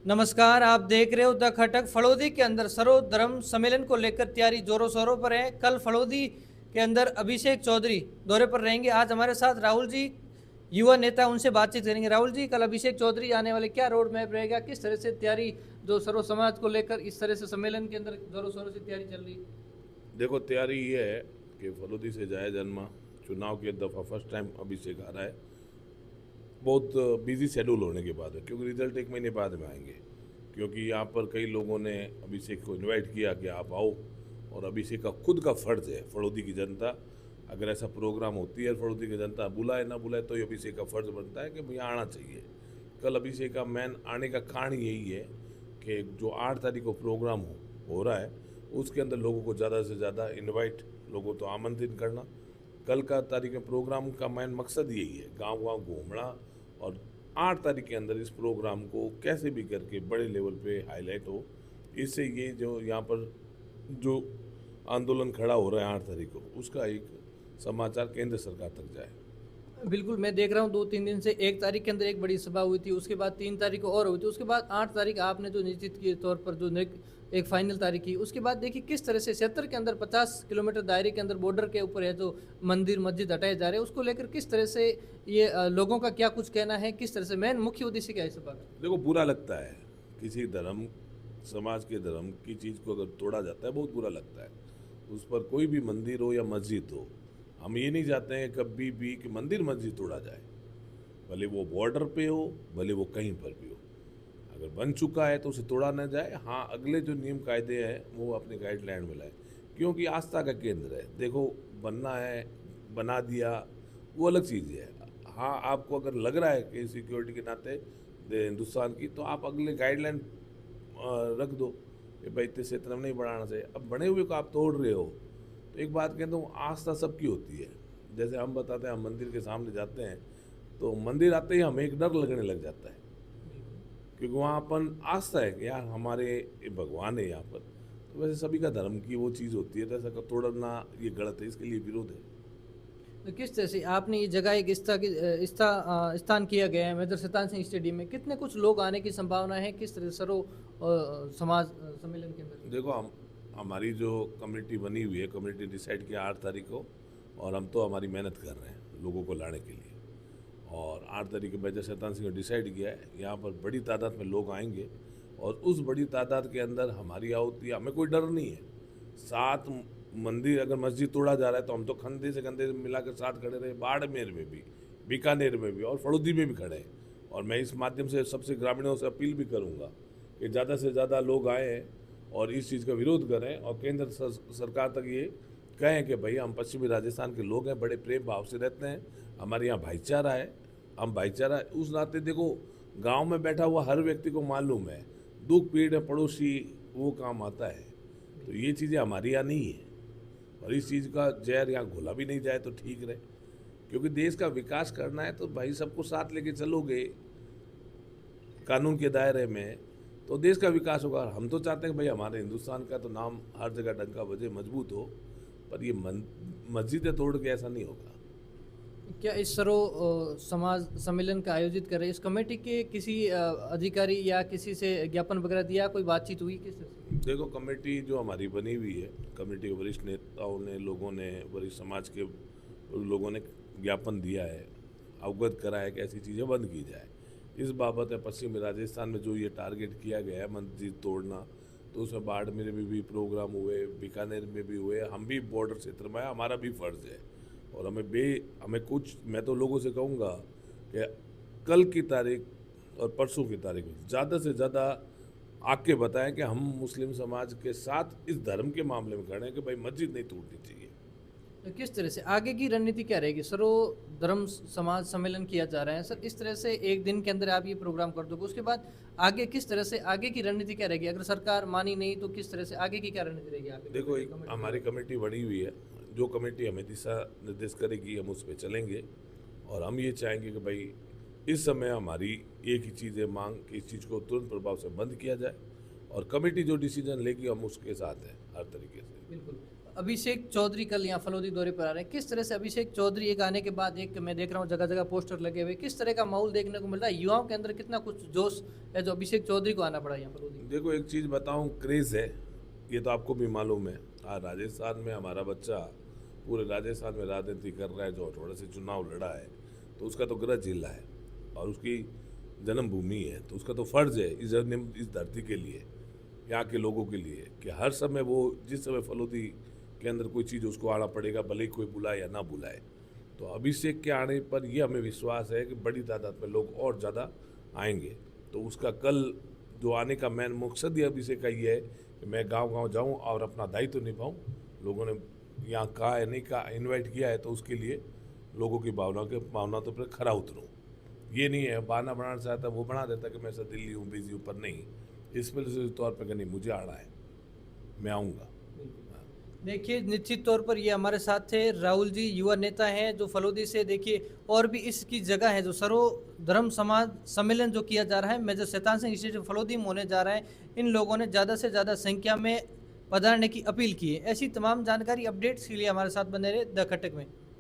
नमस्कार, आप देख रहे हो द खटक। फड़ौदी के अंदर सर्वधर्म सम्मेलन को लेकर तैयारी जोरों शोरों पर है। कल फड़ौदी के अंदर अभिषेक चौधरी दौरे पर रहेंगे। आज हमारे साथ राहुल जी, युवा नेता, उनसे बातचीत करेंगे। राहुल जी, कल अभिषेक चौधरी आने वाले, क्या रोड मैप रहेगा, किस तरह से तैयारी जो सर्व समाज को लेकर इस तरह से सम्मेलन के अंदर जोरों शोरों से तैयारी चल रही है? देखो, तैयारी ये है कि फलोदी से जाए जन्मा चुनाव के दफ़ा फर्स्ट टाइम अभिषेक आ रहा है। बहुत बिजी शेड्यूल होने के बाद है, क्योंकि रिजल्ट एक महीने बाद में आएंगे। क्योंकि यहाँ पर कई लोगों ने अभिषेक को इनवाइट किया कि आप आओ, और अभिषेक का खुद का फ़र्ज़ है, फड़ौदी की जनता अगर ऐसा प्रोग्राम होती है, फड़ौदी की जनता बुलाए ना बुलाए, तो ये अभिषेक का फ़र्ज़ बनता है कि भैया आना चाहिए। कल अभिषेक का मेन आने का कारण यही है कि जो 8 तारीख को प्रोग्राम हो रहा है, उसके अंदर लोगों को ज़्यादा से ज़्यादा इनवाइट, लोगों को आमंत्रित करना। कल का तारीख में प्रोग्राम का मेन मकसद यही है, गांव गांव घूमना, और 8 तारीख के अंदर इस प्रोग्राम को कैसे भी करके बड़े लेवल पे हाईलाइट हो। इससे ये जो यहाँ पर जो आंदोलन खड़ा हो रहा है 8 तारीख को, उसका एक समाचार केंद्र सरकार तक जाए। बिल्कुल, मैं देख रहा हूँ 2-3 दिन से। 1 तारीख के अंदर एक बड़ी सभा हुई थी, उसके बाद 3 तारीख को और हुई थी, उसके बाद 8 तारीख आपने जो निश्चित के तौर पर जो एक फाइनल तारीख की, उसके बाद देखिए किस तरह से क्षेत्र के अंदर 50 किलोमीटर दायरे के अंदर बॉर्डर के ऊपर है जो मंदिर मस्जिद हटाए जा रहे हैं, उसको लेकर किस तरह से ये लोगों का क्या कुछ कहना है, किस तरह से मेन मुख्य उद्देश्य क्या है सभा का? देखो, बुरा लगता है किसी धर्म, समाज के धर्म की चीज़ को अगर तोड़ा जाता है, बहुत बुरा लगता है। उस पर कोई भी मंदिर हो या मस्जिद हो, हम ये नहीं चाहते हैं कभी भी कि मंदिर मस्जिद तोड़ा जाए, भले वो बॉर्डर पे हो, भले वो कहीं पर भी हो। अगर बन चुका है तो उसे तोड़ा ना जाए। हाँ, अगले जो नियम कायदे हैं वो अपने गाइडलाइन में लाए, क्योंकि आस्था का केंद्र है। देखो, बनना है, बना दिया, वो अलग चीज़ है। हाँ, आपको अगर लग रहा है कि सिक्योरिटी के नाते हिंदुस्तान की, तो आप अगले गाइडलाइन रख दो कि भाई इतने क्षेत्र में नहीं बढ़ाना चाहिए। अब बने हुए को आप तोड़ रहे हो, तो एक बात कहता हूँ, आस्था सबकी होती है। जैसे हम बताते हैं, हम मंदिर के सामने जाते हैं, तो मंदिर आते ही हमें एक डर लगने लग जाता है, क्योंकि वहाँ अपन आस्था है कि यार हमारे ये भगवान है यहाँ पर। तो वैसे सभी का धर्म की वो चीज़ होती है, तो ऐसा तोड़ना ये गलत है, इसके लिए विरोध है। तो किस तरह से आपने ये जगह एक स्थान किया गया है मेजर शैतान सिंह स्टेडियम में, कितने कुछ लोग आने की संभावना है, किस तरह समाज सम्मेलन के अंदर? देखो, हमारी जो कमेटी बनी हुई है, कमेटी डिसाइड किया 8 तारीख को, और हम तो हमारी मेहनत कर रहे हैं लोगों को लाने के लिए। और 8 तारीख को मेजर शैतान सिंह ने डिसाइड किया है, यहाँ पर बड़ी तादाद में लोग आएंगे, और उस बड़ी तादाद के अंदर हमारी आहुति, हमें कोई डर नहीं है। 7 मंदिर, अगर मस्जिद तोड़ा जा रहा है तो हम तो कंधे से कंधे मिला कर साथ खड़े रहे, बाड़मेर में भी, बीकानेर में भी, और फड़ौदी में भी खड़े हैं। और मैं इस माध्यम से सबसे ग्रामीणों से अपील भी करूँगा कि ज़्यादा से ज़्यादा लोग आएँ और इस चीज़ का विरोध करें, और केंद्र सरकार तक ये कहें कि भैया हम पश्चिमी राजस्थान के लोग हैं, बड़े प्रेम भाव से रहते हैं, हमारे यहाँ भाईचारा है। हम भाईचारा उस नाते, देखो, गांव में बैठा हुआ हर व्यक्ति को मालूम है, दुख पीड़ पड़ोसी वो काम आता है। तो ये चीज़ें हमारे यहाँ नहीं है, और इस चीज़ का जहर यहाँ घोला भी नहीं जाए तो ठीक रहे। क्योंकि देश का विकास करना है तो भाई सबको साथ लेके चलोगे कानून के दायरे में, तो देश का विकास होगा। और हम तो चाहते हैं कि भाई हमारे हिंदुस्तान का तो नाम हर जगह डंका बजे, मजबूत हो। पर ये मस्जिदें तोड़ के ऐसा नहीं होगा। क्या इस समाज सम्मेलन का आयोजित कर रहे हैं, इस कमेटी के किसी अधिकारी या किसी से ज्ञापन वगैरह दिया, कोई बातचीत हुई किस तरह से? देखो, कमेटी जो हमारी बनी हुई है, कमेटी के वरिष्ठ नेताओं ने, लोगों ने, वरिष्ठ समाज के लोगों ने ज्ञापन दिया है, अवगत करा है कि ऐसी चीज़ें बंद की जाए। इस बाबत है, पश्चिमी राजस्थान में जो ये टारगेट किया गया है मस्जिद तोड़ना, तो उसमें बाड़मेर में भी प्रोग्राम हुए, बीकानेर में भी हुए। हम भी बॉर्डर क्षेत्र में है, हमारा भी फ़र्ज़ है। और हमें कुछ, मैं तो लोगों से कहूँगा कि कल की तारीख और परसों की तारीख में ज़्यादा से ज़्यादा आके बताएं कि हम मुस्लिम समाज के साथ इस धर्म के मामले में खड़े हैं कि भाई मस्जिद नहीं टूटनी चाहिए। तो किस तरह से आगे की रणनीति क्या रहेगी? सर्वधर्म समाज सम्मेलन किया जा रहा है सर, इस तरह से एक दिन के अंदर आप ये प्रोग्राम कर दोगे, उसके बाद आगे किस तरह से आगे की रणनीति क्या रहेगी? अगर सरकार मानी नहीं तो किस तरह से आगे की क्या रणनीति रहेगी आगे? देखो, एक हमारी कमेटी बनी हुई है, जो कमेटी हमें दिशा निर्देश करेगी हम उस पर चलेंगे। और हम ये चाहेंगे कि भाई इस समय हमारी एक ही चीज़ है, मांग कि इस चीज़ को तुरंत प्रभाव से बंद किया जाए, और कमेटी जो डिसीजन लेगी हम उसके साथ हैं हर तरीके से। बिल्कुल। अभिषेक चौधरी कल यहाँ फलोदी दौरे पर आ रहे हैं, किस तरह से अभिषेक चौधरी एक आने के बाद एक मैं देख रहा हूँ जगह जगह पोस्टर लगे हुए, किस तरह का माहौल देखने को मिल रहा है, युवाओं के अंदर कितना कुछ जोश है जो अभिषेक चौधरी को आना पड़ा यहाँ फलोदी? देखो एक चीज़ बताऊं, क्रेज़ है, ये तो आपको भी मालूम है। आज राजस्थान में हमारा बच्चा पूरे राजस्थान में राजनीति कर रहा है, जो थोड़ा से चुनाव लड़ा है, तो उसका तो गृह जिला है और उसकी जन्मभूमि है, तो उसका तो फर्ज है इस धरती के लिए, यहाँ के लोगों के लिए, कि हर समय वो जिस समय फलोदी के अंदर कोई चीज़ उसको आना पड़ेगा, भले ही कोई बुलाए या ना बुलाए। तो अभिषेक के आने पर यह हमें विश्वास है कि बड़ी तादाद में लोग और ज़्यादा आएंगे। तो उसका कल जो आने का मेन मकसद ही अभिषेक का ये है कि मैं गांव-गांव जाऊं और अपना दायित्व निभाऊं। लोगों ने यहाँ कहा है, नहीं कहा, इन्वाइट किया है, तो उसके लिए लोगों की भावना तो पर खरा उतरूँ। ये नहीं है बहाना बनाना चाहता वो बना देता कि मैं सर दिल्ली हूँ, बिजी हूँ, पर नहीं, इसमें तौर पर नहीं, मुझे आना है, मैं आऊँगा। देखिए निश्चित तौर पर ये हमारे साथ थे राहुल जी, युवा नेता हैं जो फलोदी से, देखिए और भी इसकी जगह है जो सर्व धर्म समाज सम्मेलन जो किया जा रहा है मेजर शैतान सिंह इंस्टीट्यूट फलोदी में होने जा रहा है। इन लोगों ने ज़्यादा से ज़्यादा संख्या में पधारने की अपील की है। ऐसी तमाम जानकारी अपडेट्स के लिए हमारे साथ बने रहे द खटक में।